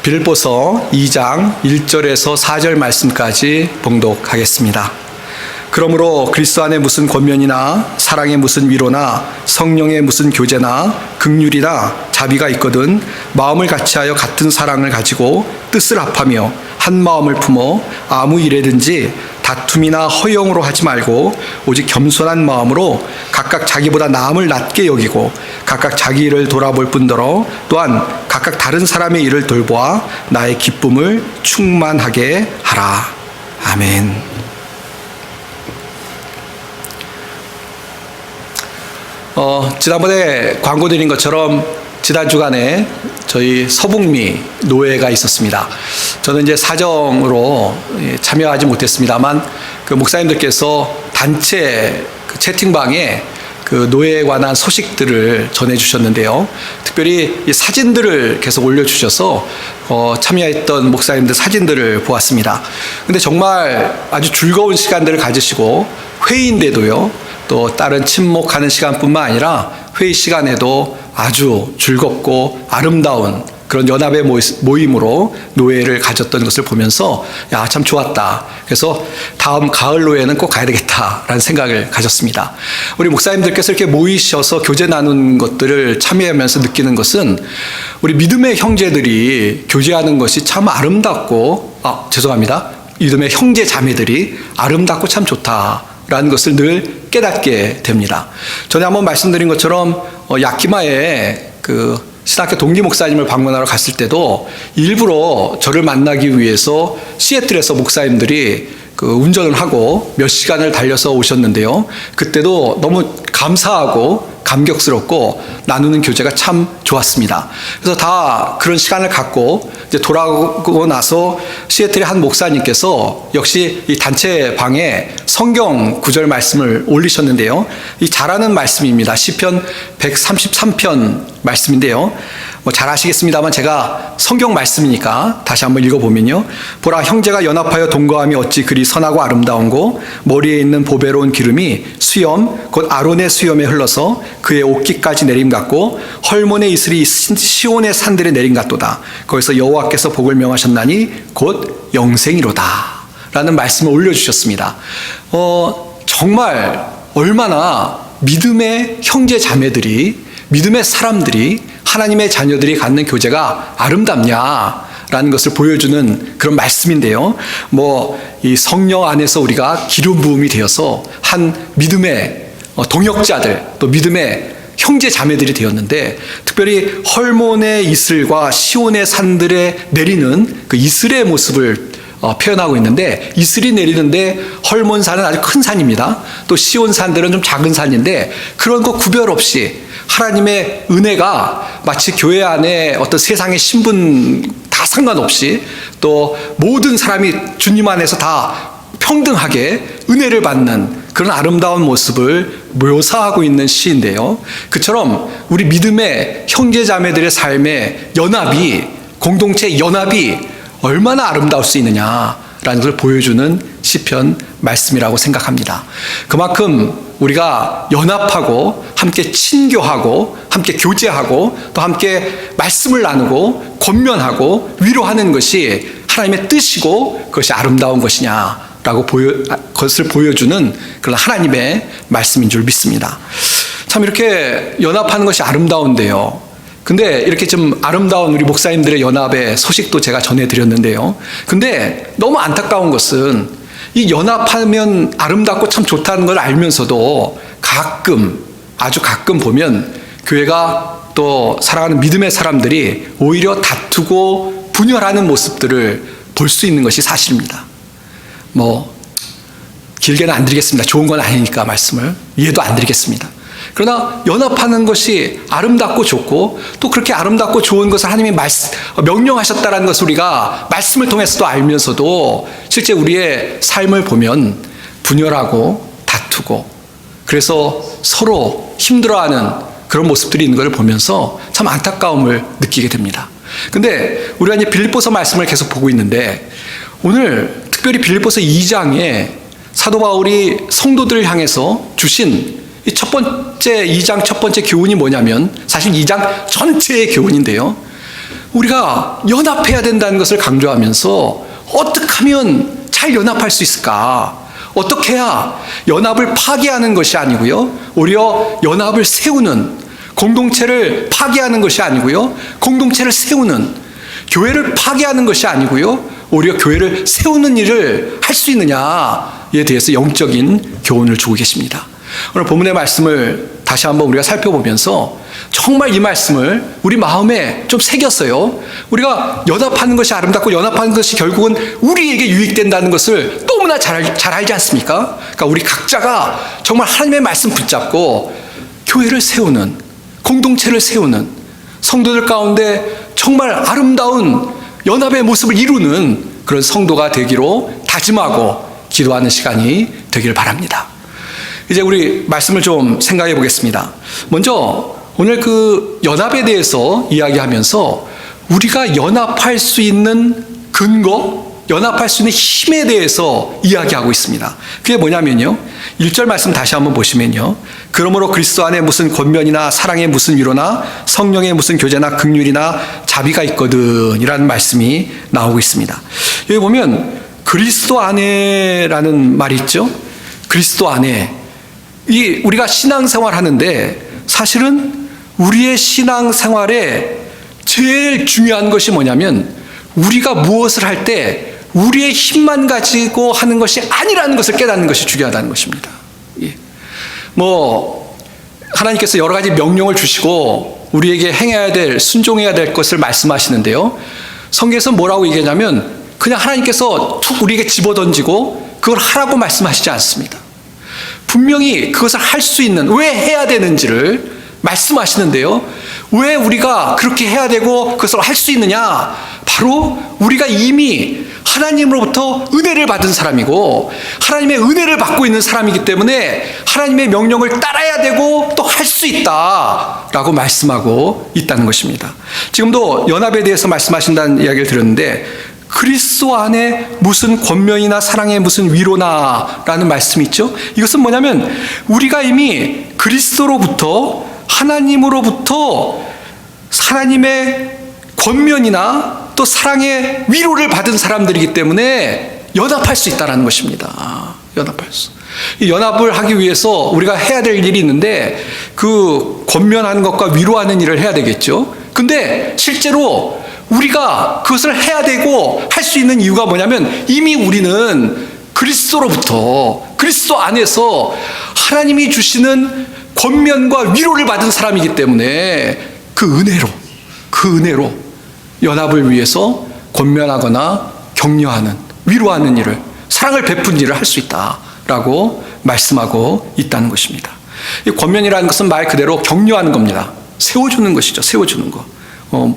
빌립보서 2장 1절에서 4절 말씀까지 봉독하겠습니다. 그러므로 그리스도 안에 무슨 권면이나 사랑에 무슨 위로나 성령의 무슨 교제나 긍휼이나 자비가 있거든 마음을 같이하여 같은 사랑을 가지고 뜻을 합하며 한 마음을 품어 아무 일에든지 다툼이나 허영으로 하지 말고 오직 겸손한 마음으로 각각 자기보다 남을 낮게 여기고 각각 자기 일을 돌아볼 뿐더러 또한 각각 다른 사람의 일을 돌보아 나의 기쁨을 충만하게 하라. 아멘. 지난번에 광고 드린 것처럼 지난 주간에 저희 서북미 노회가 있었습니다. 저는 이제 사정으로 참여하지 못했습니다만 그 목사님들께서 단체 그 채팅방에 그 노회에 관한 소식들을 전해주셨는데요. 특별히 이 사진들을 계속 올려주셔서 참여했던 목사님들 사진들을 보았습니다. 근데 정말 아주 즐거운 시간들을 가지시고 회의인데도요, 또 다른 친목하는 시간뿐만 아니라 회의 시간에도 아주 즐겁고 아름다운 그런 연합의 모임으로 노회를 가졌던 것을 보면서 야, 참 좋았다. 그래서 다음 가을 노회는 꼭 가야 되겠다라는 생각을 가졌습니다. 우리 목사님들께서 이렇게 모이셔서 교제 나눈 것들을 참여하면서 느끼는 것은 우리 믿음의 형제들이 교제하는 것이 참 아름답고 믿음의 형제 자매들이 아름답고 참 좋다라는 것을 늘 깨닫게 됩니다. 전에 한번 말씀드린 것처럼 야키마에 그 신학교 동기 목사님을 방문하러 갔을 때도 일부러 저를 만나기 위해서 시애틀에서 목사님들이 그 운전을 하고 몇 시간을 달려서 오셨는데요. 그때도 너무 감사하고 감격스럽고 나누는 교제가 참 좋았습니다. 그래서 다 그런 시간을 갖고 이제 돌아오고 나서 시애틀의 한 목사님께서 역시 이 단체 방에 성경 구절 말씀을 올리셨는데요. 이 잘하는 말씀입니다. 시편 133편 말씀인데요. 잘 아시겠습니다만 제가 성경 말씀이니까 다시 한번 읽어보면요. 보라, 형제가 연합하여 동거함이 어찌 그리 선하고 아름다운고 머리에 있는 보배로운 기름이 수염 곧 아론의 수염에 흘러서 그의 옷깃까지 내림 같고 헐몬의 이슬이 시온의 산들에 내림 같도다. 거기서 여호와께서 복을 명하셨나니 곧 영생이로다 라는 말씀을 올려주셨습니다. 정말 얼마나 믿음의 형제 자매들이, 믿음의 사람들이, 하나님의 자녀들이 갖는 교제가 아름답냐라는 것을 보여주는 그런 말씀인데요. 이 성령 안에서 우리가 기름 부음이 되어서 한 믿음의 동역자들, 또 믿음의 형제 자매들이 되었는데, 특별히 헐몬의 이슬과 시온의 산들에 내리는 그 이슬의 모습을 표현하고 있는데, 이슬이 내리는데 헐몬 산은 아주 큰 산입니다. 또 시온 산들은 좀 작은 산인데 그런 거 구별 없이 하나님의 은혜가 마치 교회 안에 어떤 세상의 신분 다 상관없이 또 모든 사람이 주님 안에서 다 평등하게 은혜를 받는 그런 아름다운 모습을 묘사하고 있는 시인데요. 그처럼 우리 믿음의 형제자매들의 삶의 연합이, 공동체의 연합이 얼마나 아름다울 수 있느냐라는 것을 보여주는 시편 말씀이라고 생각합니다. 그만큼 우리가 연합하고 함께 친교하고 함께 교제하고 또 함께 말씀을 나누고 권면하고 위로하는 것이 하나님의 뜻이고 그것이 아름다운 것이냐라고 그것을 보여주는 그런 하나님의 말씀인 줄 믿습니다. 참 이렇게 연합하는 것이 아름다운데요. 근데 이렇게 좀 아름다운 우리 목사님들의 연합의 소식도 제가 전해드렸는데요. 근데 너무 안타까운 것은 이 연합하면 아름답고 참 좋다는 걸 알면서도 아주 가끔 보면 교회가 또 사랑하는 믿음의 사람들이 오히려 다투고 분열하는 모습들을 볼 수 있는 것이 사실입니다. 길게는 안 드리겠습니다. 좋은 건 아니니까 말씀을 이해도 안 드리겠습니다. 그러나 연합하는 것이 아름답고 좋고 또 그렇게 아름답고 좋은 것을 하나님이 명령하셨다는 것을 우리가 말씀을 통해서도 알면서도 실제 우리의 삶을 보면 분열하고 다투고 그래서 서로 힘들어하는 그런 모습들이 있는 것을 보면서 참 안타까움을 느끼게 됩니다. 근데 우리가 이제 빌립보서 말씀을 계속 보고 있는데 오늘 특별히 빌립보서 2장에 사도 바울이 성도들을 향해서 주신 이 2장 첫 번째 교훈이 뭐냐면 사실 2장 전체의 교훈인데요. 우리가 연합해야 된다는 것을 강조하면서 어떻게 하면 잘 연합할 수 있을까? 어떻게 해야 연합을 파괴하는 것이 아니고요, 오히려 연합을 세우는, 공동체를 파괴하는 것이 아니고요, 공동체를 세우는, 교회를 파괴하는 것이 아니고요, 오히려 교회를 세우는 일을 할 수 있느냐에 대해서 영적인 교훈을 주고 계십니다. 오늘 본문의 말씀을 다시 한번 우리가 살펴보면서 정말 이 말씀을 우리 마음에 좀 새겼어요. 우리가 연합하는 것이 아름답고 연합하는 것이 결국은 우리에게 유익된다는 것을 너무나 잘 알지 않습니까? 그러니까 우리 각자가 정말 하나님의 말씀 붙잡고 교회를 세우는, 공동체를 세우는, 성도들 가운데 정말 아름다운 연합의 모습을 이루는 그런 성도가 되기로 다짐하고 기도하는 시간이 되길 바랍니다. 이제 우리 말씀을 좀 생각해 보겠습니다. 먼저 오늘 그 연합에 대해서 이야기하면서 우리가 연합할 수 있는 근거, 연합할 수 있는 힘에 대해서 이야기하고 있습니다. 그게 뭐냐면요, 1절 말씀 다시 한번 보시면요, 그러므로 그리스도 안에 무슨 권면이나 사랑의 무슨 위로나 성령의 무슨 교제나 긍휼이나 자비가 있거든 이라는 말씀이 나오고 있습니다. 여기 보면 그리스도 안에라는 말이 있죠. 그리스도 안에, 이 우리가 신앙생활 하는데 사실은 우리의 신앙생활에 제일 중요한 것이 뭐냐면 우리가 무엇을 할 때 우리의 힘만 가지고 하는 것이 아니라는 것을 깨닫는 것이 중요하다는 것입니다. 하나님께서 여러 가지 명령을 주시고 우리에게 행해야 될, 순종해야 될 것을 말씀하시는데요, 성경에서 뭐라고 얘기하냐면 그냥 하나님께서 툭 우리에게 집어던지고 그걸 하라고 말씀하시지 않습니다. 분명히 그것을 할 수 있는, 왜 해야 되는지를 말씀하시는데요, 왜 우리가 그렇게 해야 되고 그것을 할 수 있느냐? 바로 우리가 이미 하나님으로부터 은혜를 받은 사람이고 하나님의 은혜를 받고 있는 사람이기 때문에 하나님의 명령을 따라야 되고 또 할 수 있다라고 말씀하고 있다는 것입니다. 지금도 연합에 대해서 말씀하신다는 이야기를 들었는데 그리스도 안에 무슨 권면이나 사랑의 무슨 위로나 라는 말씀이 있죠. 이것은 뭐냐면 우리가 이미 그리스도로부터, 하나님으로부터 하나님의 권면이나 또 사랑의 위로를 받은 사람들이기 때문에 연합할 수 있다는 것입니다. 연합할 수. 이 연합을 하기 위해서 우리가 해야 될 일이 있는데 그 권면하는 것과 위로하는 일을 해야 되겠죠. 근데 실제로 우리가 그것을 해야 되고 할 수 있는 이유가 뭐냐면 이미 우리는 그리스도로부터, 그리스도 안에서 하나님이 주시는 권면과 위로를 받은 사람이기 때문에 그 은혜로 연합을 위해서 권면하거나 격려하는, 위로하는 일을, 사랑을 베푼 일을 할 수 있다라고 말씀하고 있다는 것입니다. 이 권면이라는 것은 말 그대로 격려하는 겁니다. 세워주는 것이죠. 세워주는 거.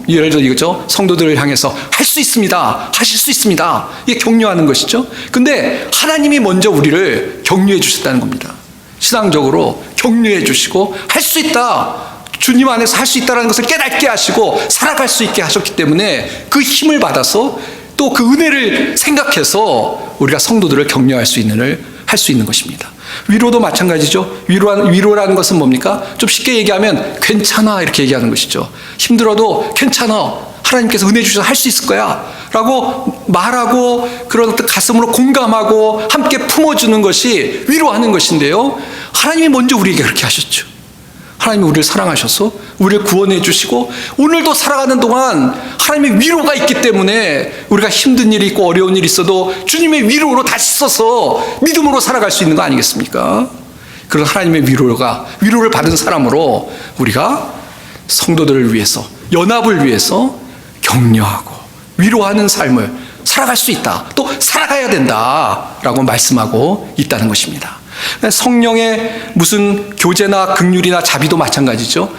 예를 들어 이거죠. 성도들을 향해서 할 수 있습니다. 하실 수 있습니다. 이게 격려하는 것이죠. 근데 하나님이 먼저 우리를 격려해 주셨다는 겁니다. 신앙적으로 격려해 주시고 할 수 있다, 주님 안에서 할 수 있다는 것을 깨닫게 하시고 살아갈 수 있게 하셨기 때문에 그 힘을 받아서 또 그 은혜를 생각해서 우리가 성도들을 격려할 수 있는 일을 할 수 있는 것입니다. 위로도 마찬가지죠. 위로라는 것은 뭡니까? 좀 쉽게 얘기하면 괜찮아 이렇게 얘기하는 것이죠. 힘들어도 괜찮아, 하나님께서 은혜 주셔서 할 수 있을 거야 라고 말하고 그런 가슴으로 공감하고 함께 품어주는 것이 위로하는 것인데요, 하나님이 먼저 우리에게 그렇게 하셨죠. 하나님이 우리를 사랑하셔서 우리를 구원해 주시고 오늘도 살아가는 동안 하나님의 위로가 있기 때문에 우리가 힘든 일이 있고 어려운 일이 있어도 주님의 위로로 다시 서서 믿음으로 살아갈 수 있는 거 아니겠습니까? 그런 하나님의 위로를 받은 사람으로 우리가 성도들을 위해서, 연합을 위해서 격려하고 위로하는 삶을 살아갈 수 있다, 또 살아가야 된다라고 말씀하고 있다는 것입니다. 성령의 무슨 교제나 긍휼이나 자비도 마찬가지죠.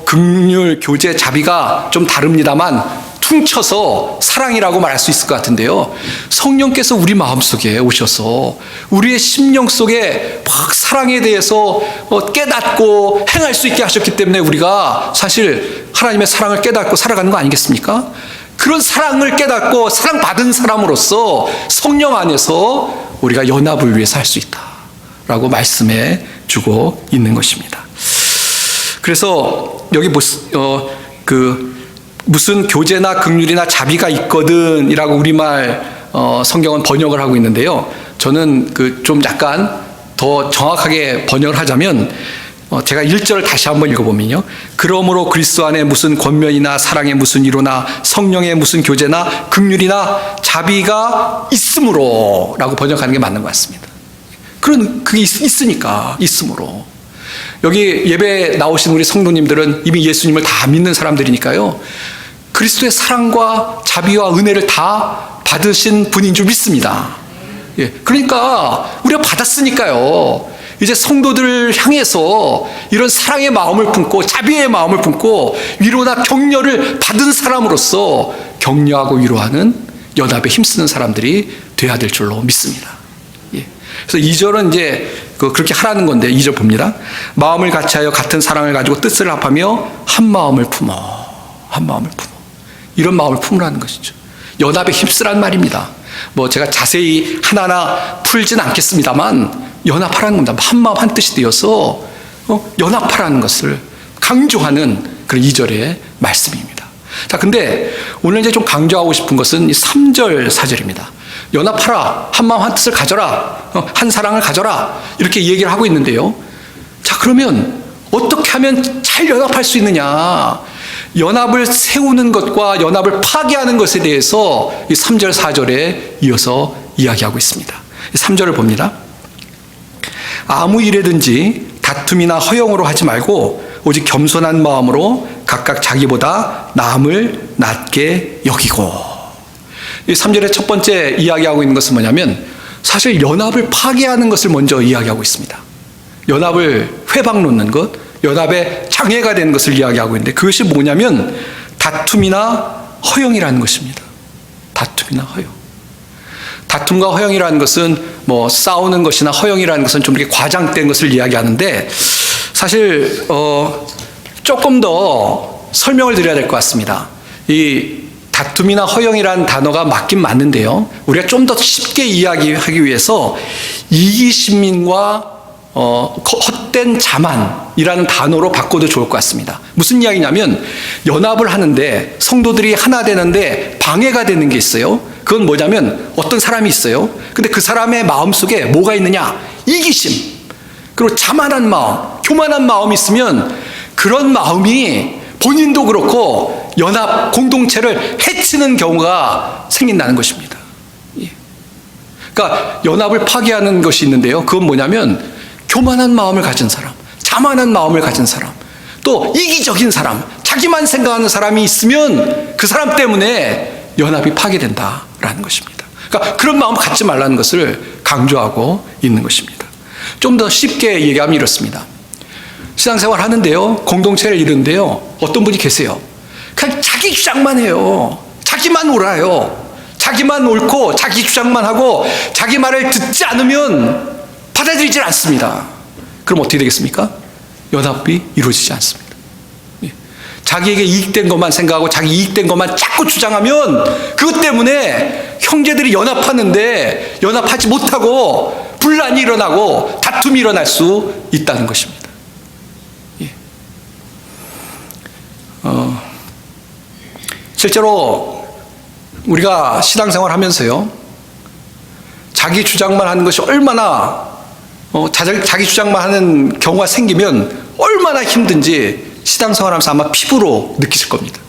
긍휼, 교제, 자비가 좀 다릅니다만 퉁쳐서 사랑이라고 말할 수 있을 것 같은데요, 성령께서 우리 마음속에 오셔서 우리의 심령 속에 막 사랑에 대해서 깨닫고 행할 수 있게 하셨기 때문에 우리가 사실 하나님의 사랑을 깨닫고 살아가는 거 아니겠습니까? 그런 사랑을 깨닫고 사랑받은 사람으로서 성령 안에서 우리가 연합을 위해서 할 수 있다 라고 말씀해 주고 있는 것입니다. 그래서 여기 무슨 교제나 긍휼이나 자비가 있거든 이라고 우리말 성경은 번역을 하고 있는데요. 저는 좀 약간 더 정확하게 번역을 하자면 제가 1절을 다시 한번 읽어보면요. 그러므로 그리스도 안에 무슨 권면이나 사랑의 무슨 위로나 성령의 무슨 교제나 긍휼이나 자비가 있으므로 라고 번역하는 게 맞는 것 같습니다. 그게 있으니까 있으므로. 여기 예배에 나오신 우리 성도님들은 이미 예수님을 다 믿는 사람들이니까요. 그리스도의 사랑과 자비와 은혜를 다 받으신 분인 줄 믿습니다. 예, 그러니까 우리가 받았으니까요. 이제 성도들을 향해서 이런 사랑의 마음을 품고 자비의 마음을 품고 위로나 격려를 받은 사람으로서 격려하고 위로하는 연합에 힘쓰는 사람들이 돼야 될 줄로 믿습니다. 예. 그래서 2절은 이제 그렇게 하라는 건데 2절 봅니다. 마음을 같이하여 같은 사랑을 가지고 뜻을 합하며 한 마음을 품어. 이런 마음을 품으라는 것이죠. 연합에 힘쓰란 말입니다. 제가 자세히 하나하나 풀진 않겠습니다만 연합하라는 겁니다. 한 마음 한 뜻이 되어서 연합하라는 것을 강조하는 그런 2절의 말씀입니다. 자, 근데 오늘 이제 좀 강조하고 싶은 것은 이 3절, 4절입니다. 연합하라, 한 마음 한 뜻을 가져라, 한 사랑을 가져라 이렇게 얘기를 하고 있는데요. 자, 그러면 어떻게 하면 잘 연합할 수 있느냐? 연합을 세우는 것과 연합을 파괴하는 것에 대해서 이 3절, 4절에 이어서 이야기하고 있습니다. 3절을 봅니다. 아무 일에든지 다툼이나 허영으로 하지 말고 오직 겸손한 마음으로 각각 자기보다 남을 낮게 여기고. 이 3절의 첫 번째 이야기하고 있는 것은 뭐냐면 사실 연합을 파괴하는 것을 먼저 이야기하고 있습니다. 연합을 회방 놓는 것, 연합의 장애가 되는 것을 이야기하고 있는데 그것이 뭐냐면 다툼이나 허영이라는 것입니다. 다툼이나 허영. 다툼과 허영이라는 것은 싸우는 것이나 허영이라는 것은 좀 이렇게 과장된 것을 이야기하는데 사실 조금 더 설명을 드려야 될 것 같습니다. 이 다툼이나 허영이라는 단어가 맞긴 맞는데요. 우리가 좀 더 쉽게 이야기하기 위해서 이기심과 헛된 자만이라는 단어로 바꿔도 좋을 것 같습니다. 무슨 이야기냐면 연합을 하는데 성도들이 하나 되는데 방해가 되는 게 있어요. 그건 뭐냐면 어떤 사람이 있어요. 근데 그 사람의 마음속에 뭐가 있느냐? 이기심, 그리고 자만한 마음, 교만한 마음이 있으면 그런 마음이 본인도 그렇고 연합 공동체를 해치는 경우가 생긴다는 것입니다. 그러니까 연합을 파괴하는 것이 있는데요. 그건 뭐냐면 교만한 마음을 가진 사람, 자만한 마음을 가진 사람, 또 이기적인 사람, 자기만 생각하는 사람이 있으면 그 사람 때문에 연합이 파괴된다라는 것입니다. 그러니까 그런 마음 갖지 말라는 것을 강조하고 있는 것입니다. 좀 더 쉽게 얘기하면 이렇습니다. 신앙생활 하는데요, 공동체를 이루는데요, 어떤 분이 계세요. 그냥 자기 주장만 해요. 자기만 옳아요. 자기만 옳고 자기 주장만 하고 자기 말을 듣지 않으면 받아들이질 않습니다. 그럼 어떻게 되겠습니까? 연합이 이루어지지 않습니다. 자기에게 이익된 것만 생각하고 자기 이익된 것만 자꾸 주장하면 그것 때문에 형제들이 연합하는데 연합하지 못하고 분란이 일어나고 다툼이 일어날 수 있다는 것입니다. 실제로 우리가 신앙생활 하면서요, 자기 주장만 하는 것이 얼마나 자기 주장만 하는 경우가 생기면 얼마나 힘든지 신앙생활하면서 아마 피부로 느끼실 겁니다.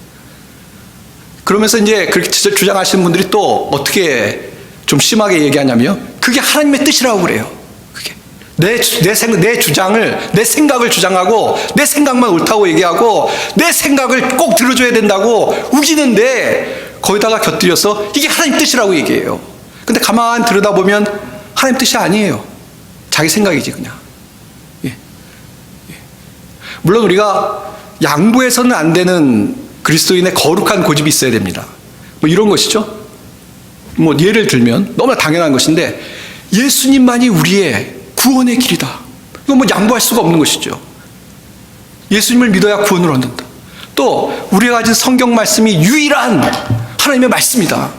그러면서 이제 그렇게 주장하시는 분들이 또 어떻게 좀 심하게 얘기하냐면요, 그게 하나님의 뜻이라고 그래요. 그게 내 주장을, 내 생각을 주장하고 내 생각만 옳다고 얘기하고 내 생각을 꼭 들어줘야 된다고 우기는데 거기다가 곁들여서 이게 하나님 뜻이라고 얘기해요. 근데 가만히 들여다보면 하나님 뜻이 아니에요. 자기 생각이지 그냥. 물론 우리가 양보해서는 안 되는 그리스도인의 거룩한 고집이 있어야 됩니다. 이런 것이죠. 예를 들면 너무나 당연한 것인데 예수님만이 우리의 구원의 길이다. 이건 양보할 수가 없는 것이죠. 예수님을 믿어야 구원을 얻는다. 또 우리가 가진 성경 말씀이 유일한 하나님의 말씀이다.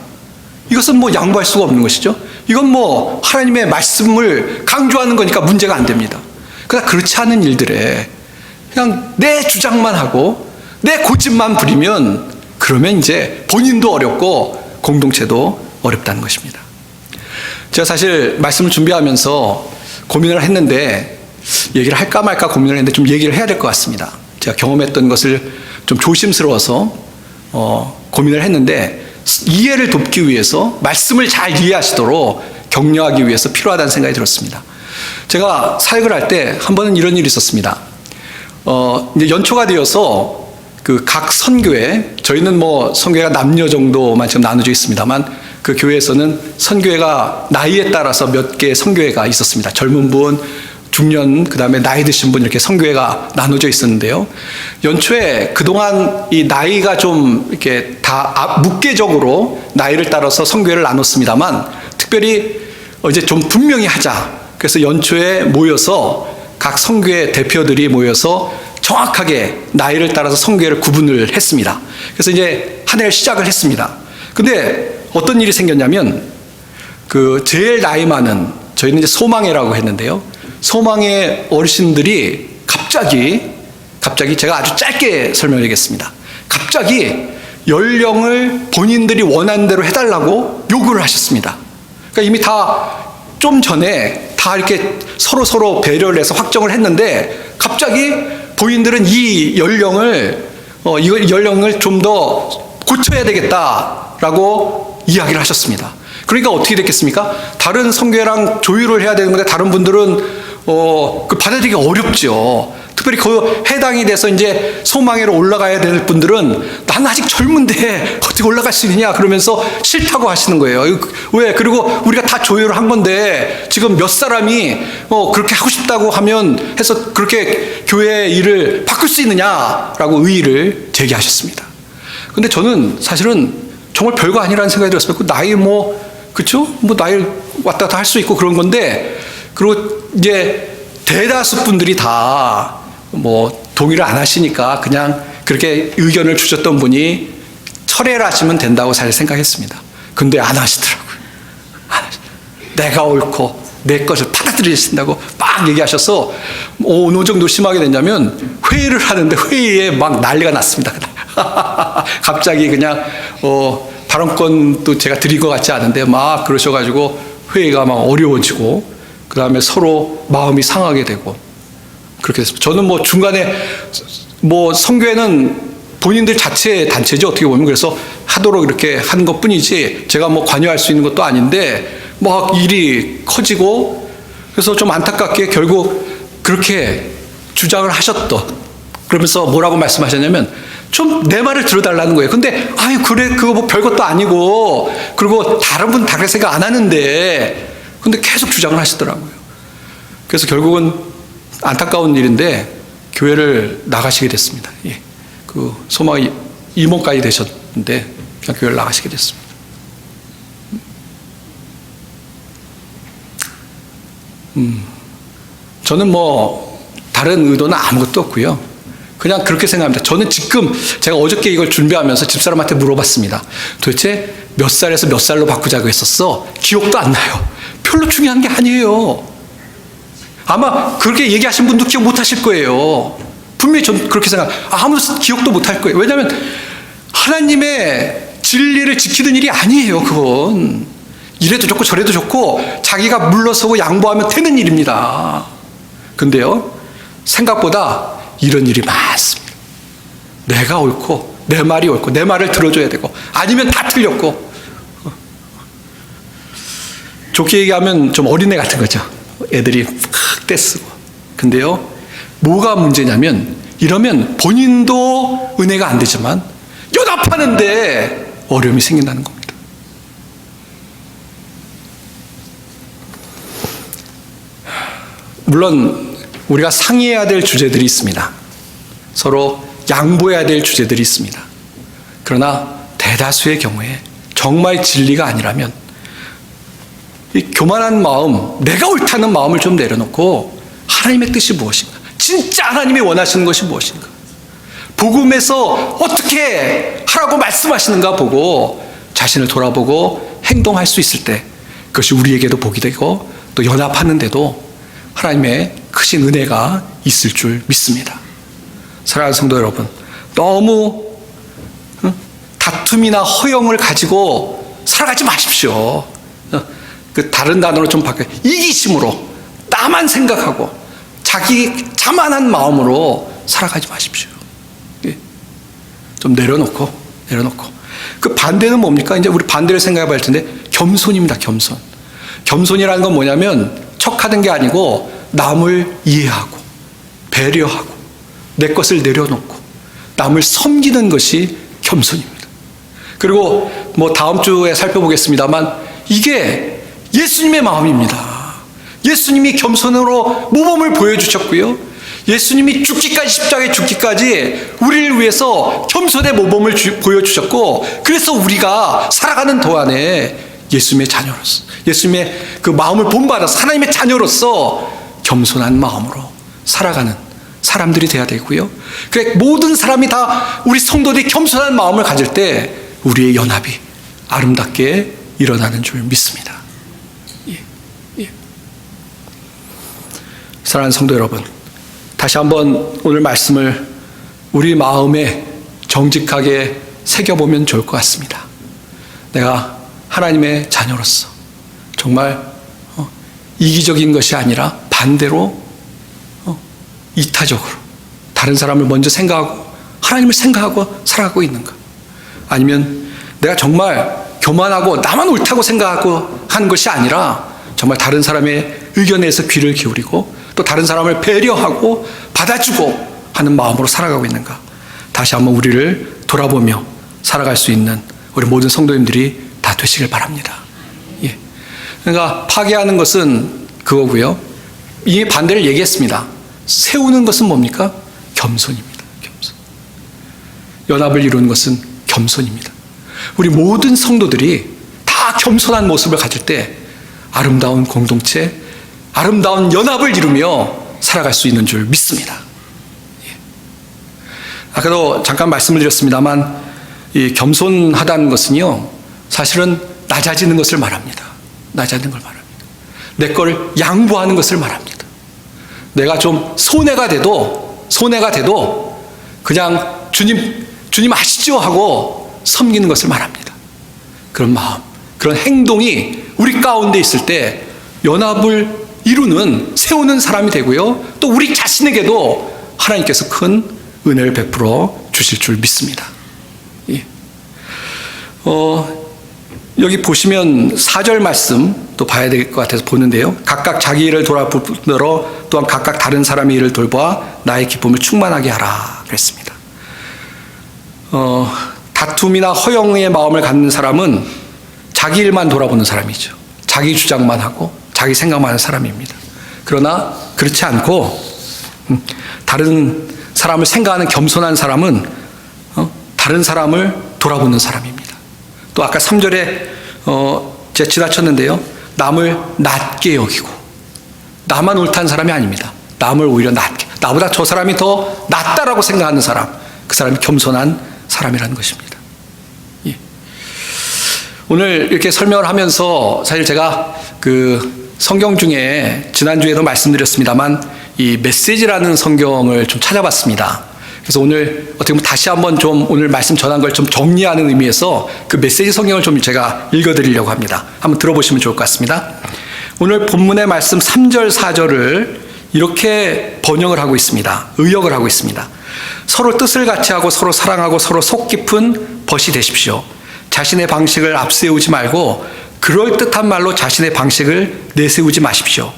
이것은 양보할 수가 없는 것이죠. 이건 하나님의 말씀을 강조하는 거니까 문제가 안 됩니다. 그러나 그렇지 않은 일들에 그냥 내 주장만 하고 내 고집만 부리면 그러면 이제 본인도 어렵고 공동체도 어렵다는 것입니다. 제가 사실 말씀을 준비하면서 고민을 했는데 얘기를 할까 말까 고민을 했는데 좀 얘기를 해야 될 것 같습니다. 제가 경험했던 것을 좀 조심스러워서 고민을 했는데 이해를 돕기 위해서 말씀을 잘 이해하시도록 격려하기 위해서 필요하다는 생각이 들었습니다. 제가 사역을 할 때 한 번은 이런 일이 있었습니다. 이제 연초가 되어서 그 각 선교회, 저희는 뭐 선교회가 남녀 정도만 지금 나눠져 있습니다만 그 교회에서는 선교회가 나이에 따라서 몇 개의 선교회가 있었습니다. 젊은 분, 중년, 그 다음에 나이 드신 분 이렇게 선교회가 나눠져 있었는데요. 연초에 그동안 이 나이가 좀 이렇게 다 묵계적으로 나이를 따라서 선교회를 나눴습니다만 특별히 이제 좀 분명히 하자. 그래서 연초에 모여서 각 선교회 대표들이 모여서 정확하게 나이를 따라서 선교회를 구분을 했습니다. 그래서 이제 한 해를 시작을 했습니다. 근데 어떤 일이 생겼냐면 그 제일 나이 많은 저희는 이제 소망회라고 했는데요. 소망회 어르신들이 갑자기 제가 아주 짧게 설명드리겠습니다. 갑자기 연령을 본인들이 원하는 대로 해달라고 요구를 하셨습니다. 그러니까 이미 다 좀 전에 다 이렇게 서로 배려를 해서 확정을 했는데 갑자기 본인들은 이 연령을 좀 더 고쳐야 되겠다라고 이야기를 하셨습니다. 그러니까 어떻게 됐겠습니까? 다른 선교회랑 조율을 해야 되는 건데 다른 분들은 그 받아들이기 어렵죠. 특별히 그 해당이 돼서 이제 소망회로 올라가야 될 분들은 나는 아직 젊은데 어떻게 올라갈 수 있느냐 그러면서 싫다고 하시는 거예요. 왜? 그리고 우리가 다 조율을 한 건데 지금 몇 사람이 그렇게 하고 싶다고 하면 해서 그렇게 교회 일을 바꿀 수 있느냐라고 의의를 제기하셨습니다. 근데 저는 사실은 정말 별거 아니라는 생각이 들었어요. 그 나이 그쵸? 나이 왔다 갔다 할 수 있고 그런 건데, 그리고 이제 대다수 분들이 다 동의를 안 하시니까 그냥 그렇게 의견을 주셨던 분이 철회를 하시면 된다고 사실 생각했습니다. 근데 안 하시더라고요. 내가 옳고 내 것을 받아들이신다고 막 얘기하셔서 어느 정도 심하게 됐냐면 회의를 하는데 회의에 막 난리가 났습니다. 갑자기 그냥 발언권도 제가 드린 것 같지 않은데 막 그러셔가지고 회의가 막 어려워지고 그 다음에 서로 마음이 상하게 되고 그렇게 됐습니다. 저는 중간에 선교회는 본인들 자체의 단체죠, 어떻게 보면. 그래서 하도록 이렇게 한 것 뿐이지 제가 관여할 수 있는 것도 아닌데 막 일이 커지고, 그래서 좀 안타깝게 결국 그렇게 주장을 하셨던, 그러면서 뭐라고 말씀하셨냐면 좀 내 말을 들어달라는 거예요. 근데 그래 그거 별것도 아니고, 그리고 다른 분 다르게 생각 안 하는데, 근데 계속 주장을 하시더라고요. 그래서 결국은 안타까운 일인데 교회를 나가시게 됐습니다. 예. 그 소망 임원까지 되셨는데 그냥 교회를 나가시게 됐습니다. 저는 다른 의도는 아무것도 없고요. 그냥 그렇게 생각합니다. 저는 지금 제가 어저께 이걸 준비하면서 집사람한테 물어봤습니다. 도대체 몇 살에서 몇 살로 바꾸자고 했었어? 기억도 안 나요. 별로 중요한 게 아니에요. 아마 그렇게 얘기하신 분도 기억 못 하실 거예요. 분명히 전 그렇게 아무도 기억도 못 할 거예요. 왜냐하면 하나님의 진리를 지키는 일이 아니에요. 그건 이래도 좋고 저래도 좋고 자기가 물러서고 양보하면 되는 일입니다. 근데요, 생각보다 이런 일이 많습니다. 내가 옳고 내 말이 옳고 내 말을 들어줘야 되고 아니면 다 틀렸고, 좋게 얘기하면 좀 어린애 같은 거죠. 애들이 팍 떼쓰고. 근데요, 뭐가 문제냐면 이러면 본인도 은혜가 안 되지만 연합하는데 어려움이 생긴다는 겁니다. 물론 우리가 상의해야 될 주제들이 있습니다. 서로 양보해야 될 주제들이 있습니다. 그러나 대다수의 경우에 정말 진리가 아니라면 이 교만한 마음, 내가 옳다는 마음을 좀 내려놓고 하나님의 뜻이 무엇인가, 진짜 하나님이 원하시는 것이 무엇인가, 복음에서 어떻게 하라고 말씀하시는가 보고 자신을 돌아보고 행동할 수 있을 때 그것이 우리에게도 복이 되고 또 연합하는데도 하나님의 크신 은혜가 있을 줄 믿습니다. 사랑하는 성도 여러분, 너무 다툼이나 허영을 가지고 살아가지 마십시오. 그 다른 단어로 좀 바꿔, 이기심으로 나만 생각하고 자기 자만한 마음으로 살아가지 마십시오. 좀 내려놓고 그 반대는 뭡니까? 이제 우리 반대를 생각해 봐야 할 텐데, 겸손입니다. 겸손이라는 건 뭐냐면 척하는 게 아니고 남을 이해하고 배려하고 내 것을 내려놓고 남을 섬기는 것이 겸손입니다. 그리고 뭐 다음 주에 살펴보겠습니다만, 이게 예수님의 마음입니다. 예수님이 겸손으로 모범을 보여주셨고요, 예수님이 십자가에 죽기까지 우리를 위해서 겸손의 모범을 보여주셨고, 그래서 우리가 살아가는 동안에 예수님의 자녀로서, 예수님의 그 마음을 본받아서 하나님의 자녀로서 겸손한 마음으로 살아가는 사람들이 돼야 되고요. 그래, 모든 사람이 다, 우리 성도들이 겸손한 마음을 가질 때 우리의 연합이 아름답게 일어나는 줄 믿습니다. 사랑하는 성도 여러분, 다시 한번 오늘 말씀을 우리 마음에 정직하게 새겨보면 좋을 것 같습니다. 내가 하나님의 자녀로서 정말 이기적인 것이 아니라 반대로 이타적으로 다른 사람을 먼저 생각하고 하나님을 생각하고 살아가고 있는가? 아니면 내가 정말 교만하고 나만 옳다고 생각하고 하는 것이 아니라 정말 다른 사람의 의견에서 귀를 기울이고 또 다른 사람을 배려하고 받아주고 하는 마음으로 살아가고 있는가? 다시 한번 우리를 돌아보며 살아갈 수 있는 우리 모든 성도님들이 다 되시길 바랍니다. 그러니까 파괴하는 것은 그거고요, 이 반대를 얘기했습니다. 세우는 것은 뭡니까? 겸손입니다. 겸손. 연합을 이루는 것은 겸손입니다. 우리 모든 성도들이 다 겸손한 모습을 가질 때 아름다운 공동체, 아름다운 연합을 이루며 살아갈 수 있는 줄 믿습니다. 아까도 잠깐 말씀을 드렸습니다만, 이 겸손하다는 것은요, 사실은 낮아지는 것을 말합니다. 낮아지는 걸 말합니다. 내 거를 양보하는 것을 말합니다. 내가 좀 손해가 돼도 그냥 주님 아시죠? 하고 섬기는 것을 말합니다. 그런 마음, 그런 행동이 우리 가운데 있을 때 연합을 세우는 사람이 되고요, 또 우리 자신에게도 하나님께서 큰 은혜를 베풀어 주실 줄 믿습니다. 여기 보시면 4절 말씀 또 봐야 될 것 같아서 보는데요, 각각 자기 일을 돌아보므로 또한 각각 다른 사람의 일을 돌보아 나의 기쁨을 충만하게 하라 그랬습니다. 다툼이나 허영의 마음을 갖는 사람은 자기 일만 돌아보는 사람이죠. 자기 주장만 하고 자기 생각만 하는 사람입니다. 그러나 그렇지 않고 다른 사람을 생각하는 겸손한 사람은 다른 사람을 돌아보는 사람입니다. 또 아까 3절에 제가 지나쳤는데요, 남을 낮게 여기고, 나만 옳다는 사람이 아닙니다. 남을 오히려 낮게, 나보다 저 사람이 더 낫다라고 생각하는 사람, 그 사람이 겸손한 사람이라는 것입니다. 오늘 이렇게 설명을 하면서 사실 제가 그 성경 중에 지난주에도 말씀드렸습니다만 이 메시지라는 성경을 좀 찾아봤습니다. 그래서 오늘 어떻게 보면 다시 한번 좀 오늘 말씀 전한 걸 좀 정리하는 의미에서 그 메시지 성경을 좀 제가 읽어드리려고 합니다. 한번 들어보시면 좋을 것 같습니다. 오늘 본문의 말씀 3절 4절을 이렇게 번역을 하고 있습니다. 의역을 하고 있습니다. 서로 뜻을 같이 하고 서로 사랑하고 서로 속 깊은 벗이 되십시오. 자신의 방식을 앞세우지 말고 그럴듯한 말로 자신의 방식을 내세우지 마십시오.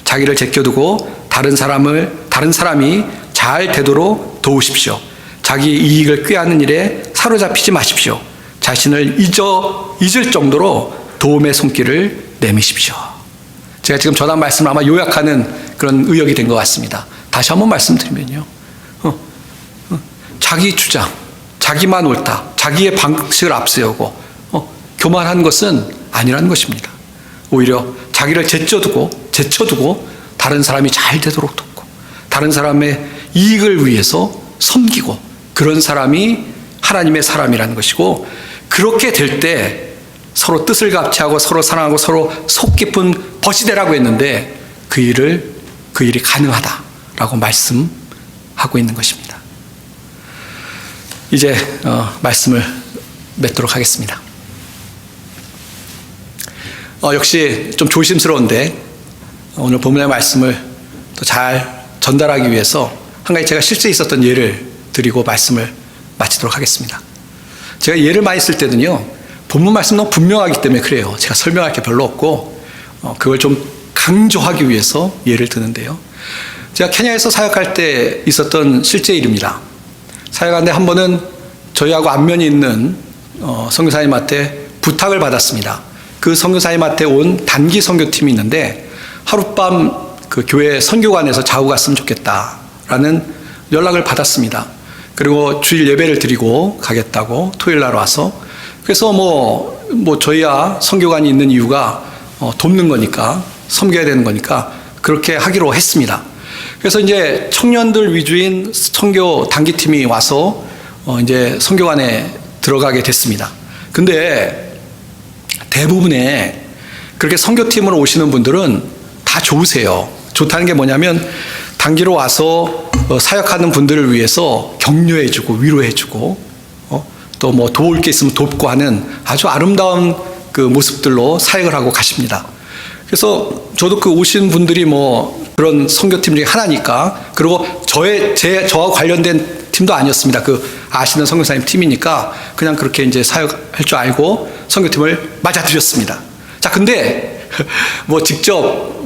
자기를 제껴두고 다른 사람이 잘 되도록 도우십시오. 자기의 이익을 꾀하는 일에 사로잡히지 마십시오. 자신을 잊을 정도로 도움의 손길을 내미십시오. 제가 지금 전한 말씀을 아마 요약하는 그런 의역이 된 것 같습니다. 다시 한번 말씀드리면요, 자기 주장, 자기만 옳다, 자기의 방식을 앞세우고 교만한 것은 아니라는 것입니다. 오히려 자기를 제쳐두고 다른 사람이 잘 되도록 돕고 다른 사람의 이익을 위해서 섬기고, 그런 사람이 하나님의 사람이라는 것이고, 그렇게 될 때 서로 뜻을 같이하고 서로 사랑하고 서로 속 깊은 벗이 되라고 했는데 그 일이 가능하다라고 말씀하고 있는 것입니다. 이제 말씀을 맺도록 하겠습니다. 역시 좀 조심스러운데 오늘 본문의 말씀을 더 잘 전달하기 위해서 한 가지 제가 실제 있었던 예를 드리고 말씀을 마치도록 하겠습니다. 제가 예를 많이 쓸 때는요, 본문 말씀 너무 분명하기 때문에 그래요. 제가 설명할 게 별로 없고 그걸 좀 강조하기 위해서 예를 드는데요. 제가 케냐에서 사역할 때 있었던 실제 일입니다. 사역하는데 한 번은 저희하고 안면이 있는 선교사님한테 부탁을 받았습니다. 그 선교사님한테 온 단기 선교팀이 있는데 하룻밤 그 교회 선교관에서 자고 갔으면 좋겠다라는 연락을 받았습니다. 그리고 주일 예배를 드리고 가겠다고 토요일 날 와서, 그래서 저희야 선교관이 있는 이유가 돕는 거니까, 섬겨야 되는 거니까 그렇게 하기로 했습니다. 그래서 이제 청년들 위주인 선교 단기팀이 와서 이제 선교관에 들어가게 됐습니다. 근데 대부분의 그렇게 선교팀으로 오시는 분들은 다 좋으세요. 좋다는 게 뭐냐면 단기로 와서 사역하는 분들을 위해서 격려해주고 위로해주고 또 도울 게 있으면 돕고 하는 아주 아름다운 그 모습들로 사역을 하고 가십니다. 그래서 저도 그 오신 분들이 그런 선교팀 중에 하나니까, 그리고 저와 관련된 팀도 아니었습니다. 그 아시는 선교사님 팀이니까 그냥 그렇게 이제 사역할 줄 알고 선교팀을 맞아들였습니다. 자, 근데 직접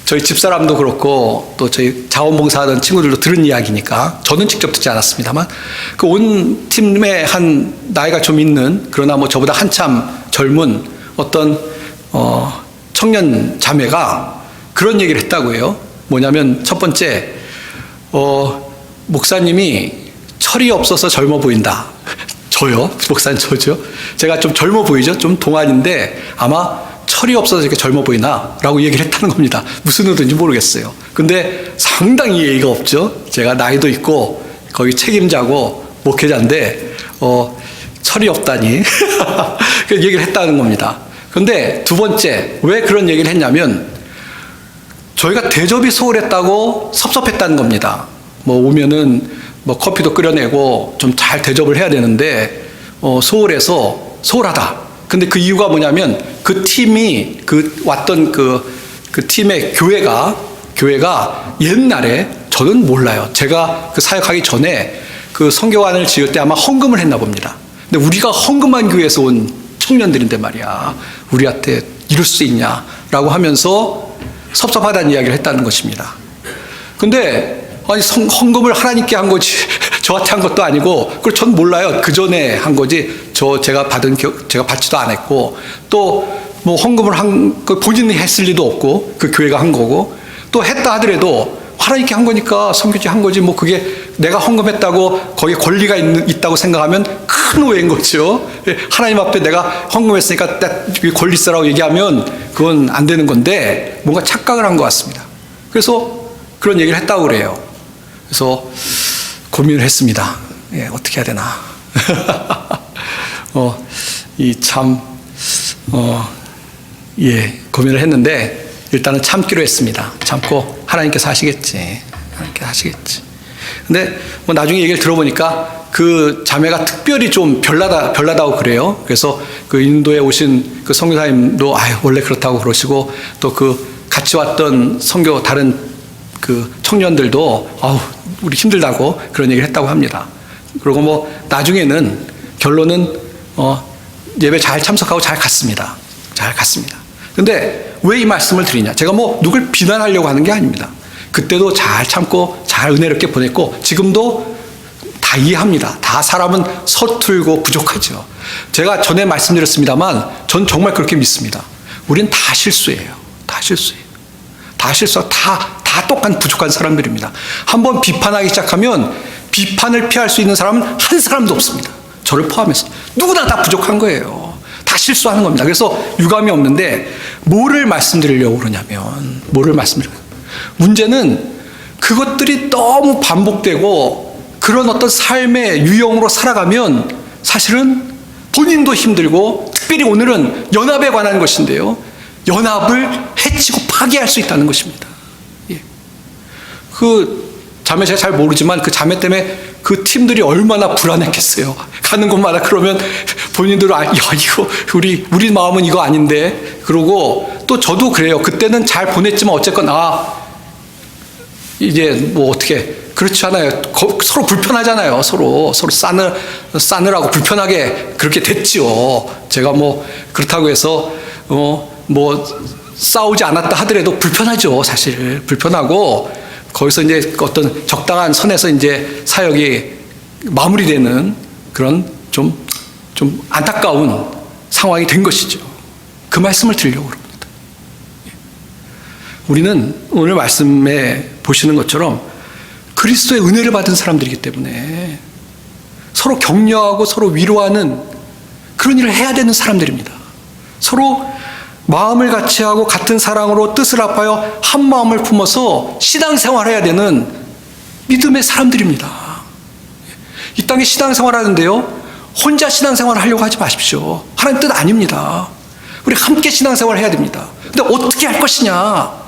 저희 집사람도 그렇고 또 저희 자원봉사하던 친구들도 들은 이야기니까 저는 직접 듣지 않았습니다만, 그 온 팀에 한 나이가 좀 있는, 그러나 저보다 한참 젊은 어떤 청년 자매가 그런 얘기를 했다고 해요. 뭐냐면 첫 번째, 목사님이 철이 없어서 젊어 보인다. 저요? 목사님 저죠? 제가 좀 젊어 보이죠? 좀 동안인데 아마 철이 없어서 이렇게 젊어 보이나? 라고 얘기를 했다는 겁니다. 무슨 의도인지 모르겠어요. 근데 상당히 예의가 없죠? 제가 나이도 있고 거기 책임자고 목회자인데 철이 없다니 그 얘기를 했다는 겁니다. 근데 두 번째, 왜 그런 얘기를 했냐면 저희가 대접이 소홀했다고 섭섭했다는 겁니다. 오면은 커피도 끓여내고 좀 잘 대접을 해야 되는데 소홀해서 소홀하다. 근데 그 이유가 뭐냐면 그 팀이 왔던 그 팀의 교회가 옛날에, 저는 몰라요. 제가 그 사역하기 전에 그 선교관을 지을 때 아마 헌금을 했나 봅니다. 근데 우리가 헌금한 교회에서 온 청년들인데 말이야, 우리한테 이럴 수 있냐라고 하면서 섭섭하다는 이야기를 했다는 것입니다. 근데 아니 헌금을 하나님께 한 거지 저한테 한 것도 아니고, 그걸 전 몰라요. 그 전에 한 거지 제가 받지도 않았고, 또 헌금을 한 거 본인이 했을 리도 없고 그 교회가 한 거고, 또 했다 하더라도 하나님께 한 거니까 선교지 한 거지, 그게 내가 헌금했다고 거기에 권리가 있다고 생각하면 큰 오해인 거죠. 하나님 앞에 내가 헌금했으니까 권리 있으라고 얘기하면 그건 안 되는 건데 뭔가 착각을 한 것 같습니다. 그래서 그런 얘기를 했다고 그래요. 그래서 고민을 했습니다. 어떻게 해야 되나. 고민을 했는데 일단은 참기로 했습니다. 참고 하나님께서 하시겠지. 근데 나중에 얘기를 들어보니까 그 자매가 특별히 좀 별나다고 그래요. 그래서 그 인도에 오신 그 선교사님도 원래 그렇다고 그러시고, 또 그 같이 왔던 선교 다른 그 청년들도 우리 힘들다고 그런 얘기를 했다고 합니다. 그리고 나중에는 결론은 예배 잘 참석하고 잘 갔습니다. 근데 왜 이 말씀을 드리냐? 제가 누굴 비난하려고 하는 게 아닙니다. 그때도 잘 참고 잘 은혜롭게 보냈고 지금도 다 이해합니다. 다 사람은 서툴고 부족하죠. 제가 전에 말씀드렸습니다만 전 정말 그렇게 믿습니다. 우린 다 실수예요. 다 똑같은 부족한 사람들입니다. 한번 비판하기 시작하면 비판을 피할 수 있는 사람은 한 사람도 없습니다. 저를 포함해서 누구나 다 부족한 거예요. 다 실수하는 겁니다. 그래서 유감이 없는데 뭐를 말씀드리려고 그러냐면, 문제는 그것들이 너무 반복되고 그런 어떤 삶의 유형으로 살아가면 사실은 본인도 힘들고, 특별히 오늘은 연합에 관한 것인데요, 연합을 해치고 파괴할 수 있다는 것입니다. 자매 제가 잘 모르지만 그 자매 때문에 그 팀들이 얼마나 불안했겠어요. 가는 곳마다 그러면 본인들은 이거 우리 마음은 이거 아닌데. 그러고 또 저도 그래요. 그때는 잘 보냈지만 어쨌건 이제 뭐 어떻게 그렇지 않아요. 서로 불편하잖아요. 서로 싸늘하고 불편하게 그렇게 됐지요. 제가 뭐 그렇다고 해서 뭐 싸우지 않았다 하더라도 불편하죠. 사실 불편하고 거기서 이제 어떤 적당한 선에서 이제 사역이 마무리되는 그런 좀 안타까운 상황이 된 것이죠. 그 말씀을 드리려고 합니다. 우리는 오늘 말씀에 보시는 것처럼 그리스도의 은혜를 받은 사람들이기 때문에 서로 격려하고 서로 위로하는 그런 일을 해야 되는 사람들입니다. 서로 마음을 같이 하고 같은 사랑으로 뜻을 합하여 한 마음을 품어서 신앙생활해야 되는 믿음의 사람들입니다. 이 땅에 신앙생활 하는데요, 혼자 신앙생활을 하려고 하지 마십시오. 하나님 뜻 아닙니다. 우리 함께 신앙생활을 해야 됩니다. 근데 어떻게 할 것이냐?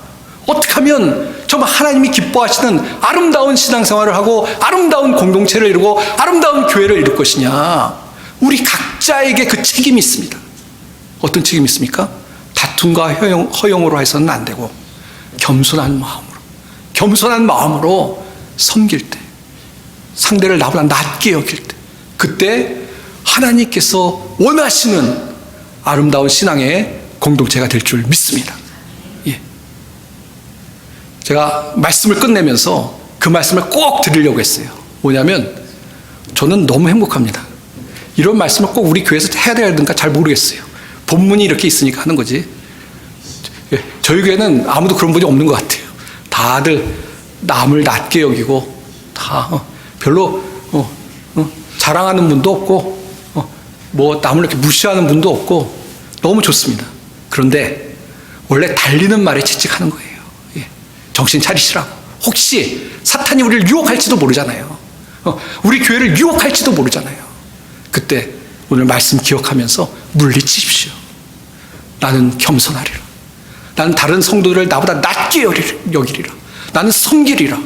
어떻게 하면 정말 하나님이 기뻐하시는 아름다운 신앙생활을 하고 아름다운 공동체를 이루고 아름다운 교회를 이룰 것이냐? 우리 각자에게 그 책임이 있습니다. 어떤 책임이 있습니까? 다툼과 허용으로 해서는 안 되고 겸손한 마음으로 섬길 때, 상대를 나보다 낮게 여길 때, 그때 하나님께서 원하시는 아름다운 신앙의 공동체가 될 줄 믿습니다. 예. 제가 말씀을 끝내면서 그 말씀을 꼭 드리려고 했어요. 뭐냐면 저는 너무 행복합니다. 이런 말씀을 꼭 우리 교회에서 해야 되는가 잘 모르겠어요. 본문이 이렇게 있으니까 하는 거지. 저희 교회는 아무도 그런 분이 없는 것 같아요. 다들 남을 낮게 여기고 다 별로 자랑하는 분도 없고 뭐 남을 이렇게 무시하는 분도 없고 너무 좋습니다. 그런데 원래 달리는 말에 채찍하는 거예요. 예. 정신 차리시라고. 혹시 사탄이 우리를 유혹할지도 모르잖아요. 우리 교회를 유혹할지도 모르잖아요. 그때 오늘 말씀 기억하면서 물리치십시오. 나는 겸손하리라. 나는 다른 성도들을 나보다 낮게 여기리라. 나는 섬기리라.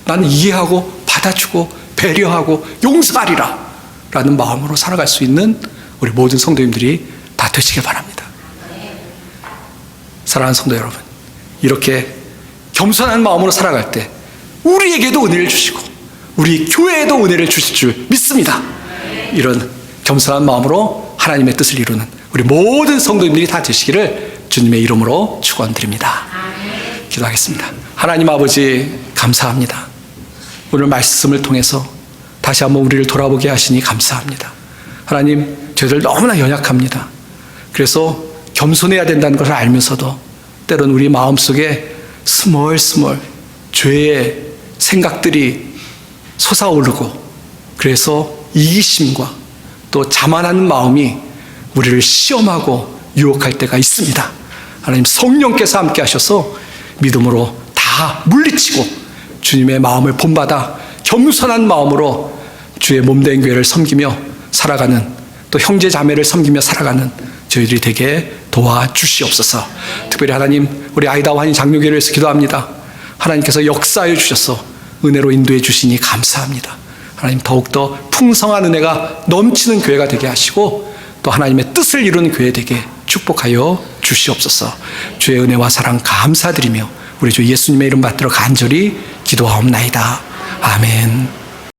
나는 이해하고 받아주고 배려하고 용서하리라. 라는 마음으로 살아갈 수 있는 우리 모든 성도님들이 다 되시길 바랍니다. 사랑하는 성도 여러분, 이렇게 겸손한 마음으로 살아갈 때 우리에게도 은혜를 주시고 우리 교회에도 은혜를 주실 줄 믿습니다. 이런 겸손한 마음으로 하나님의 뜻을 이루는 우리 모든 성도님들이 다 되시기를 주님의 이름으로 축원드립니다. 기도하겠습니다. 하나님 아버지 감사합니다. 오늘 말씀을 통해서 다시 한번 우리를 돌아보게 하시니 감사합니다. 하나님, 저희들 너무나 연약합니다. 그래서 겸손해야 된다는 것을 알면서도 때론 우리 마음속에 스멀스멀 죄의 생각들이 솟아오르고 그래서 이기심과 또 자만하는 마음이 우리를 시험하고 유혹할 때가 있습니다. 하나님, 성령께서 함께 하셔서 믿음으로 다 물리치고 주님의 마음을 본받아 겸손한 마음으로 주의 몸된 교회를 섬기며 살아가는, 또 형제 자매를 섬기며 살아가는 저희들이 되게 도와주시옵소서. 특별히 하나님, 우리 아이다와 한인 장로교회를 위해서 기도합니다. 하나님께서 역사해 주셔서 은혜로 인도해 주시니 감사합니다. 하나님, 더욱더 풍성한 은혜가 넘치는 교회가 되게 하시고 또 하나님의 뜻을 이루는 교회 되게 축복하여 주시옵소서. 주의 은혜와 사랑 감사드리며 우리 주 예수님의 이름 받들어 간절히 기도하옵나이다. 아멘.